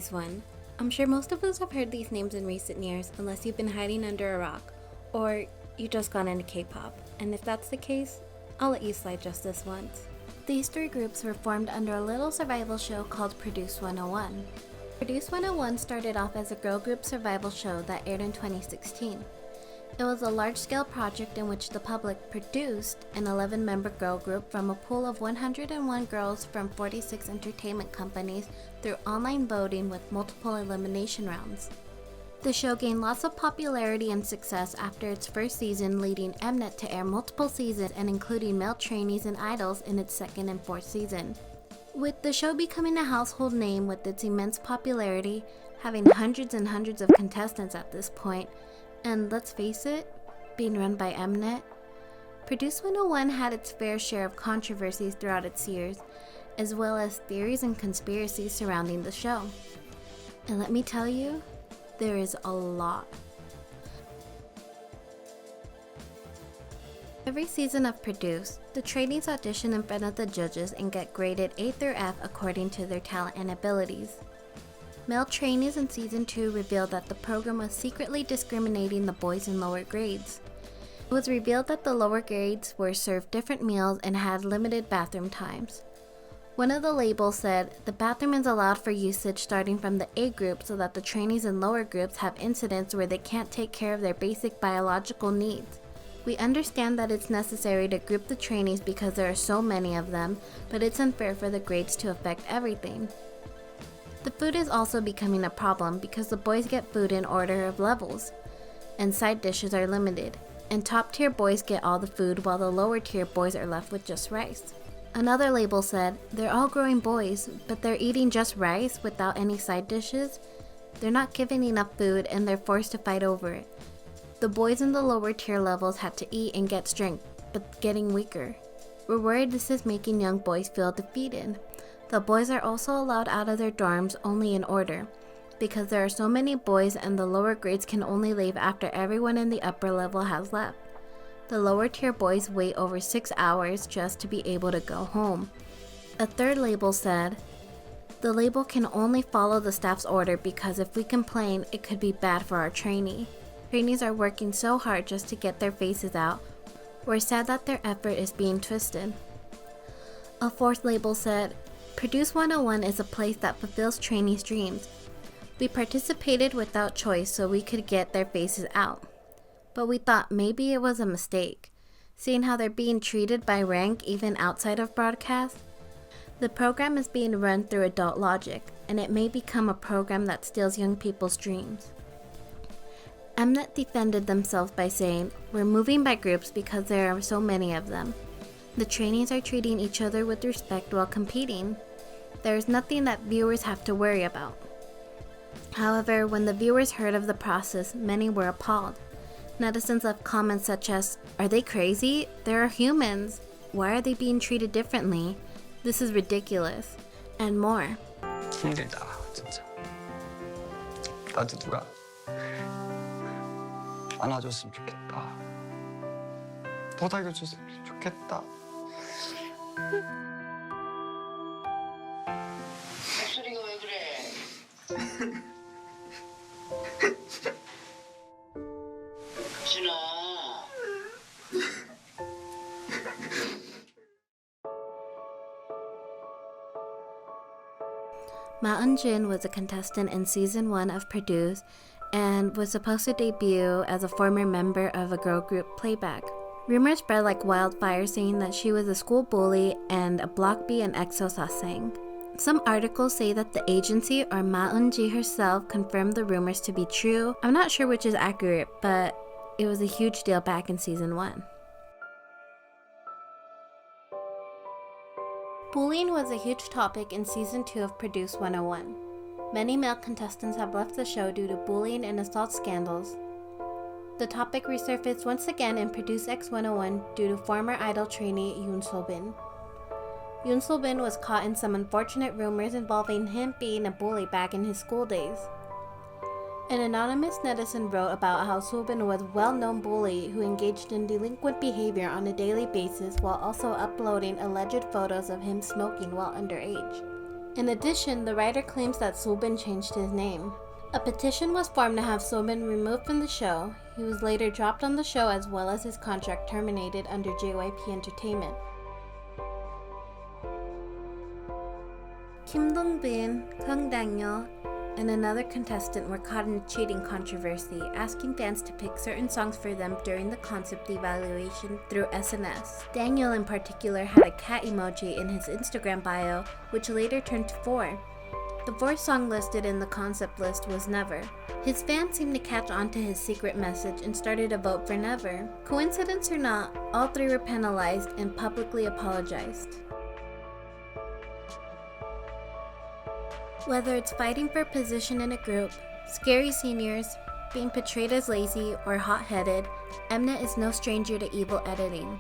Produce One. I'm sure most of us have heard these names in recent years, unless you've been hiding under a rock, or you just got into K-pop, and if that's the case, I'll let you slide just this once. These three groups were formed under a little survival show called Produce 101. Produce 101 started off as a girl group survival show that aired in 2016. It was a large-scale project in which the public produced an 11-member girl group from a pool of 101 girls from 46 entertainment companies through online voting with multiple elimination rounds. The show gained lots of popularity and success after its first season, leading Mnet to air multiple seasons and including male trainees and idols in its second and fourth season. With the show becoming a household name with its immense popularity, having hundreds and hundreds of contestants at this point, and let's face it, being run by Mnet, Produce 101 had its fair share of controversies throughout its years, as well as theories and conspiracies surrounding the show. And let me tell you, there is a lot. Every season of Produce, the trainees audition in front of the judges and get graded A through F according to their talent and abilities. Male trainees in Season 2 revealed that the program was secretly discriminating the boys in lower grades. It was revealed that the lower grades were served different meals and had limited bathroom times. One of the labels said, the bathroom is allowed for usage starting from the A group so that the trainees in lower groups have incidents where they can't take care of their basic biological needs. We understand that it's necessary to group the trainees because there are so many of them, but it's unfair for the grades to affect everything. The food is also becoming a problem because the boys get food in order of levels, and side dishes are limited, and top tier boys get all the food while the lower tier boys are left with just rice. Another label said, they're all growing boys, but they're eating just rice without any side dishes. They're not given enough food and they're forced to fight over it. The boys in the lower tier levels had to eat and get strength, but getting weaker. We're worried this is making young boys feel defeated. The boys are also allowed out of their dorms only in order, because there are so many boys and the lower grades can only leave after everyone in the upper level has left. The lower tier boys wait over 6 hours just to be able to go home. A third label said, the label can only follow the staff's order because if we complain, it could be bad for our trainee. Trainees are working so hard just to get their faces out. We're sad that their effort is being twisted. A fourth label said, Produce 101 is a place that fulfills trainees' dreams. We participated without choice so we could get their faces out. But we thought maybe it was a mistake, seeing how they're being treated by rank even outside of broadcast. The program is being run through adult logic, and it may become a program that steals young people's dreams. Mnet defended themselves by saying, we're moving by groups because there are so many of them. The trainees are treating each other with respect while competing. There is nothing that viewers have to worry about. However, when the viewers heard of the process, many were appalled. Netizens left comments such as, are they crazy? There are humans. Why are they being treated differently? This is ridiculous. And more. 힘들다, 진짜. 나도 누가 안아줬으면 좋겠다. 도닥여줬으면 좋겠다. 목소리가 왜 그래? 진아. Ma Eun-jin was a contestant in Season 1 of Produce and was supposed to debut as a former member of a girl group Playback. Rumors spread like wildfire saying that she was a school bully and a Block B and EXO Sasaeng. Some articles say that the agency or Ma Eun-ji herself confirmed the rumors to be true. I'm not sure which is accurate, but it was a huge deal back in Season 1. Bullying was a huge topic in Season 2 of Produce 101. Many male contestants have left the show due to bullying and assault scandals. The topic resurfaced once again in Produce X101 due to former Idol trainee Yoon So-bin. Yoon So-bin was caught in some unfortunate rumors involving him being a bully back in his school days. An anonymous netizen wrote about how So-bin was a well-known bully who engaged in delinquent behavior on a daily basis while also uploading alleged photos of him smoking while underage. In addition, the writer claims that Sobin changed his name. A petition was formed to have Sobin removed from the show. He was later dropped on the show as well as his contract terminated under JYP Entertainment. Kim Dong-bin, Kang Dang-yeol, and another contestant were caught in a cheating controversy, asking fans to pick certain songs for them during the concept evaluation through SNS. Daniel in particular had a cat emoji in his Instagram bio, which later turned to 4. The fourth song listed in the concept list was Never. His fans seemed to catch on to his secret message and started a vote for Never. Coincidence or not, all 3 were penalized and publicly apologized. Whether it's fighting for position in a group, scary seniors, being portrayed as lazy or hot-headed, Mnet is no stranger to evil editing.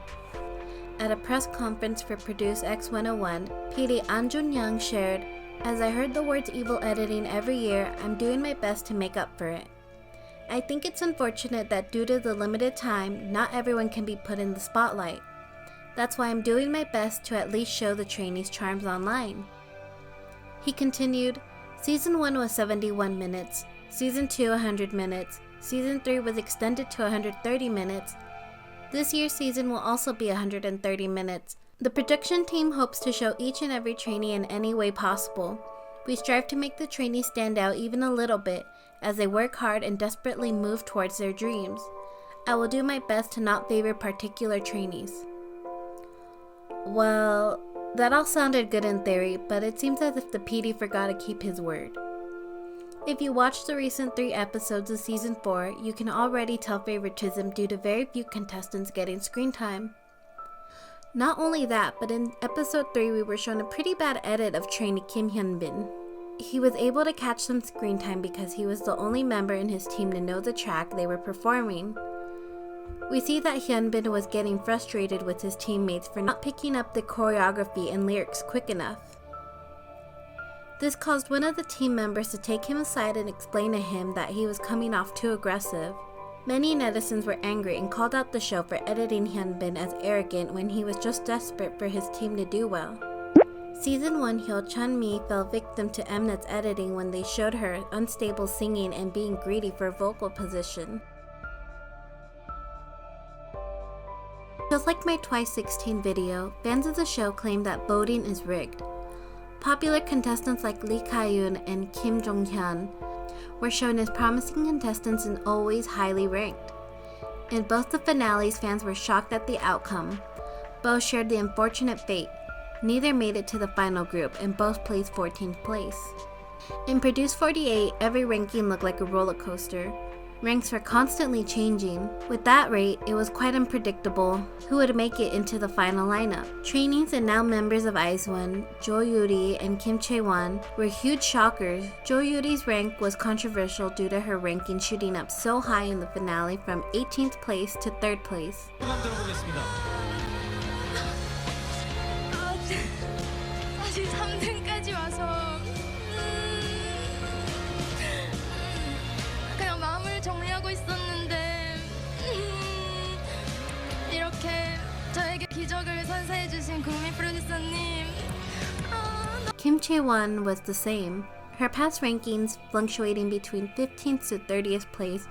At a press conference for Produce X101, PD An Jun-young shared, "As I heard the words evil editing every year, I'm doing my best to make up for it. I think it's unfortunate that due to the limited time, not everyone can be put in the spotlight. That's why I'm doing my best to at least show the trainees' charms online." He continued, "Season 1 was 71 minutes, Season 2 100 minutes, Season 3 was extended to 130 minutes. This year's season will also be 130 minutes. The production team hopes to show each and every trainee in any way possible. We strive to make the trainees stand out even a little bit as they work hard and desperately move towards their dreams. I will do my best to not favor particular trainees." Well, that all sounded good in theory, but it seems as if the PD forgot to keep his word. If you watched the recent 3 episodes of Season 4, you can already tell favoritism due to very few contestants getting screen time. Not only that, but in episode 3 we were shown a pretty bad edit of trainee Kim Hyun-bin. He was able to catch some screen time because he was the only member in his team to know the track they were performing. We see that Hyun-bin was getting frustrated with his teammates for not picking up the choreography and lyrics quick enough. This caused one of the team members to take him aside and explain to him that he was coming off too aggressive. Many netizens were angry and called out the show for editing Hyun-bin as arrogant when he was just desperate for his team to do well. Season 1 Hyo Chun-mi fell victim to Mnet's editing when they showed her unstable singing and being greedy for vocal position. Just like my Twice 16 video, fans of the show claim that voting is rigged. Popular contestants like Lee Ka-yoon and Kim Jong-hyun were shown as promising contestants and always highly ranked. In both the finales, fans were shocked at the outcome. Both shared the unfortunate fate. Neither made it to the final group, and both placed 14th place. In Produce 48, every ranking looked like a roller coaster. Ranks were constantly changing. With that rate, it was quite unpredictable who would make it into the final lineup. Trainees and now members of IZ*ONE, Jo Yuri and Kim Chae-won, were huge shockers. Jo Yuri's rank was controversial due to her ranking shooting up so high in the finale from 18th place to 3rd place. 아직 3등까지 와서 그냥 마음을 정리하고 있었는데 이렇게 저에게 기적을 선사해 주신 국민 프로듀서님. Kim Chae-won was the same. Her past rankings fluctuating between 15th to 30th place,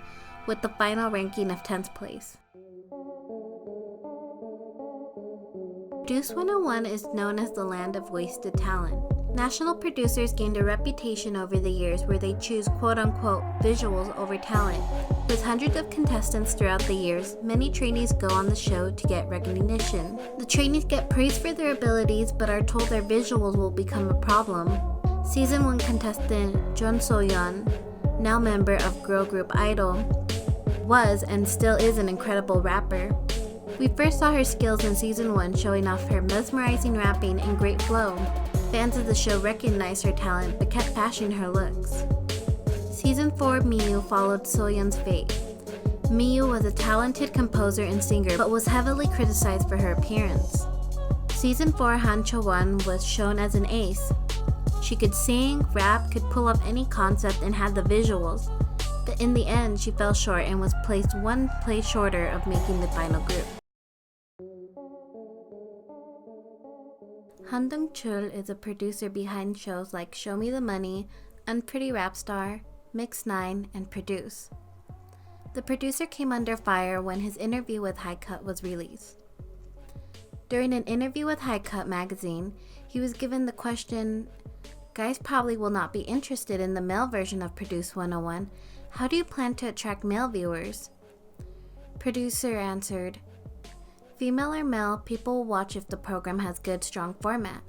with the final ranking of 10th place. Produce 101 is known as the land of wasted talent. National producers gained a reputation over the years where they choose quote-unquote visuals over talent. With hundreds of contestants throughout the years, many trainees go on the show to get recognition. The trainees get praised for their abilities but are told their visuals will become a problem. Season 1 contestant Jeon So-yeon, now member of girl group Idol, was and still is an incredible rapper. We first saw her skills in Season 1 showing off her mesmerizing rapping and great flow. Fans of the show recognized her talent but kept bashing her looks. Season 4 Miyu followed So-yeon's fate. Miyu was a talented composer and singer but was heavily criticized for her appearance. Season 4 Han Cho-won was shown as an ace. She could sing, rap, could pull off any concept and had the visuals. But in the end, she fell short and was placed 1 place shorter of making the final group. Han Dong-chul is a producer behind shows like Show Me the Money, Unpretty Rap Star, Mix 9, and Produce. The producer came under fire when his interview with High Cut was released. During an interview with High Cut magazine, he was given the question, "Guys probably will not be interested in the male version of Produce 101. How do you plan to attract male viewers?" Producer answered, "Female or male, people will watch if the program has good, strong format.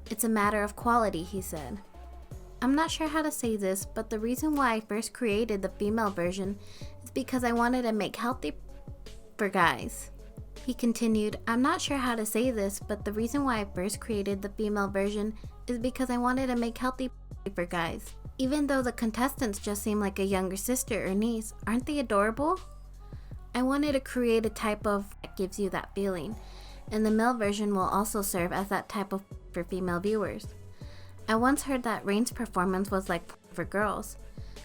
It's a matter of quality," he said. "I'm not sure how to say this, but the reason why I first created the female version is because I wanted to make healthy for guys." He continued, "I'm not sure how to say this, but the reason why I first created the female version is because I wanted to make healthy for guys. Even though the contestants just seem like a younger sister or niece, aren't they adorable? I wanted to create a type of that gives you that feeling, and the male version will also serve as that type of for female viewers. I once heard that Rain's performance was like for girls.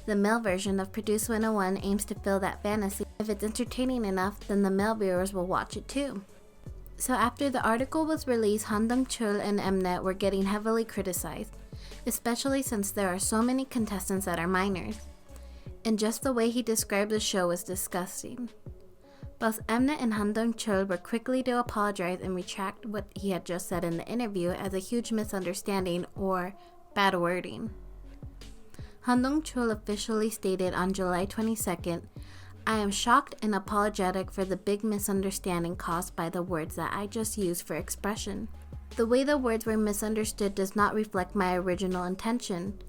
The male version of Produce 101 aims to fill that fantasy. If it's entertaining enough, then the male viewers will watch it too." So after the article was released, Han Dong-chul and Mnet were getting heavily criticized, especially since there are so many contestants that are minors. And just the way he described the show was disgusting. Both Mnet and Han Dong-chul were quickly to apologize and retract what he had just said in the interview as a huge misunderstanding or bad wording. Han Dong-chul officially stated on July 22nd, "I am shocked and apologetic for the big misunderstanding caused by the words that I just used for expression. The way the words were misunderstood does not reflect my original intention."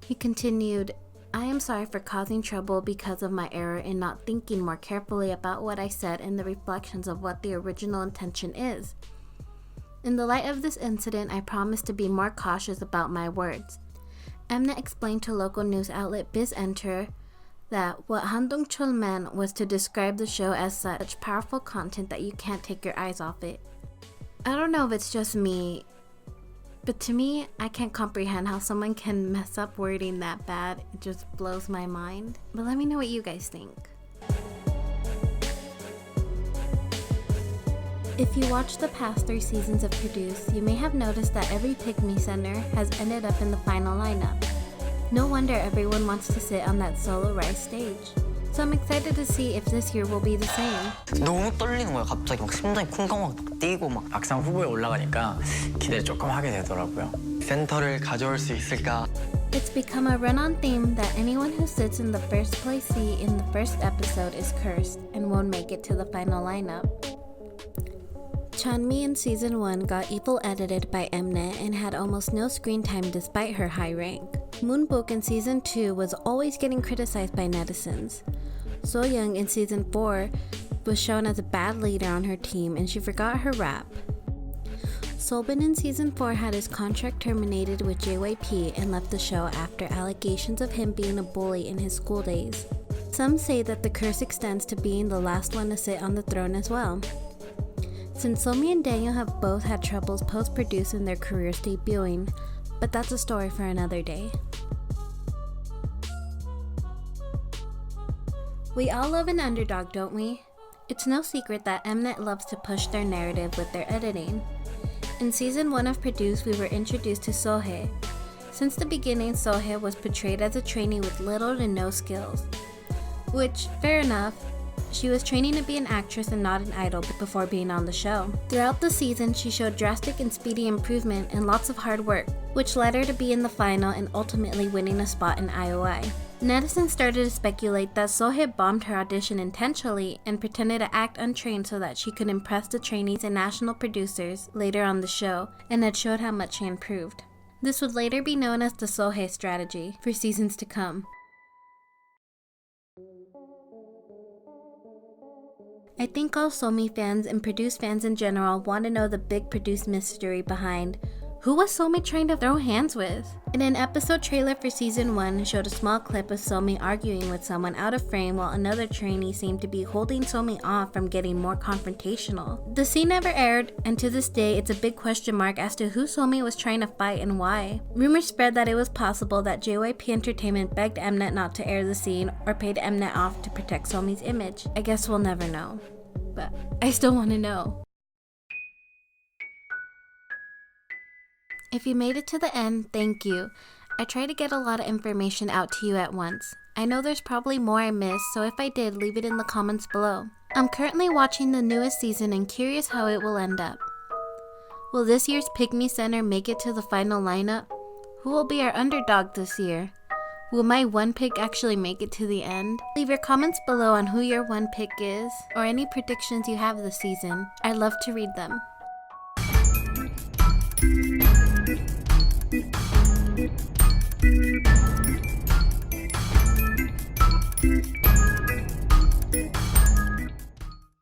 He continued, "I am sorry for causing trouble because of my error in not thinking more carefully about what I said and the reflections of what the original intention is. In the light of this incident, I promise to be more cautious about my words." Mnet explained to local news outlet BizEnter that what Han Dong-chul meant was to describe the show as such powerful content that you can't take your eyes off it. I don't know if it's just me, but to me, I can't comprehend how someone can mess up wording that bad. It just blows my mind. But let me know what you guys think. If you watched the past 3 seasons of Produce, you may have noticed that every Pygmy center has ended up in the final lineup. No wonder everyone wants to sit on that solo rise stage. So I'm excited to see if this year will be the same. 너무 떨리는 거예요. 갑자기 막 심장이 쿵쾅 막 뛰고 막 막상 후보에 올라가니까 기대를 조금 하게 되더라고요. 센터를 가져올 수 있을까? It's become a run-on theme that anyone who sits in the first place seat in the first episode is cursed and won't make it to the final lineup. Chanmi in season 1 got evil edited by Mnet and had almost no screen time despite her high rank. Moonbook in season 2 was always getting criticized by netizens. Sohye in season 4 was shown as a bad leader on her team and she forgot her rap. Sobin in season 4 had his contract terminated with JYP and left the show after allegations of him being a bully in his school days. Some say that the curse extends to being the last one to sit on the throne as well. Since Somi and Daniel have both had troubles post-Produce in their careers debuting, but that's a story for another day. We all love an underdog, don't we? It's no secret that Mnet loves to push their narrative with their editing. In season 1 of Produce, we were introduced to Sohye. Since the beginning, Sohye was portrayed as a trainee with little to no skills. Which, fair enough, she was training to be an actress and not an idol before being on the show. Throughout the season, she showed drastic and speedy improvement and lots of hard work, which led her to be in the final and ultimately winning a spot in IOI. Netizens started to speculate that Sohye bombed her audition intentionally and pretended to act untrained so that she could impress the trainees and national producers later on the show and had showed how much she improved. This would later be known as the Sohye strategy for seasons to come. I think all Somi fans and Produce fans in general want to know the big Produce mystery behind who was Somi trying to throw hands with? In an episode trailer for season 1 showed a small clip of Somi arguing with someone out of frame while another trainee seemed to be holding Somi off from getting more confrontational. The scene never aired, and to this day it's a big question mark as to who Somi was trying to fight and why. Rumors spread that it was possible that JYP Entertainment begged Mnet not to air the scene or paid Mnet off to protect Somi's image. I guess we'll never know. But I still want to know. If you made it to the end, thank you. I try to get a lot of information out to you at once. I know there's probably more I missed, so if I did, leave it in the comments below. I'm currently watching the newest season and curious how it will end up. Will this year's Pick Me Center make it to the final lineup? Who will be our underdog this year? Will my one pick actually make it to the end? Leave your comments below on who your one pick is, or any predictions you have this season. I'd love to read them.